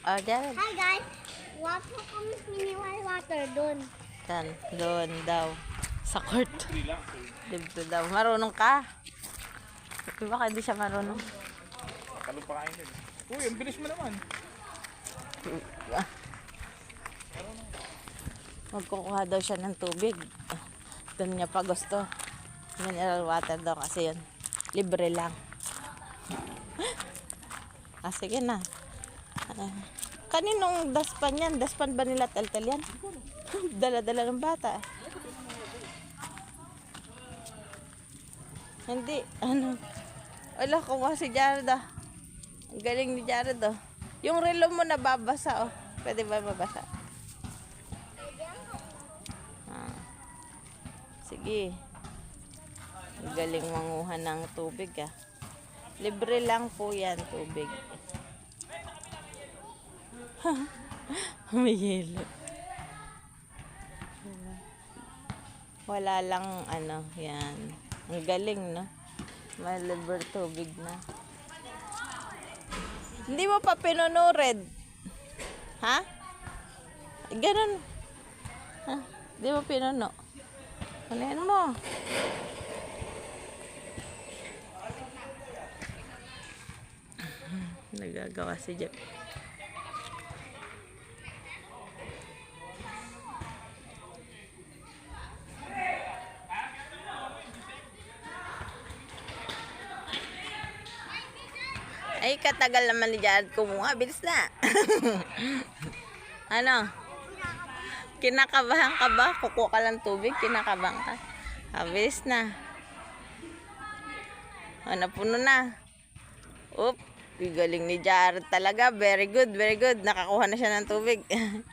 Oh, Jared. Hi guys! Water kami minimal water doon. Yan, doon daw. Sa court. Dito daw. Marunong ka? Baka hindi siya marunong. Talong pa kain din. Uy, ang bilis mo naman. Magkukuha daw siya ng tubig. Doon niya pa gusto. Mineral water daw kasi yun. Libre lang. Sige na. Kaninong daspan yan? Daspan ba nila taltal yan? Dala-dala ng bata. Hindi. Wala ko si Jared ah. Ang galing ni Jared oh. Yung relo mo nababasa oh. Pwede ba mabasa? Sige. Ang galing manguha ng tubig ah. Libre lang po yan tubig. May yelo. Wala lang yan. Ang galing no. May libre tubig na. Hindi mo pa pinunured. Ha? Ganun. Ha? Hindi mo pinuno. Kunin mo. Nagagawa si Jeff. Ay, katagal naman ni Jared kumuha. Bilis na. Ano? Kinakabahan ka ba? Kukuha ka lang tubig. Kinakabahan ka. Bilis na. Napuno na. Galing ni Jared talaga. Very good, very good. Nakakuha na siya ng tubig.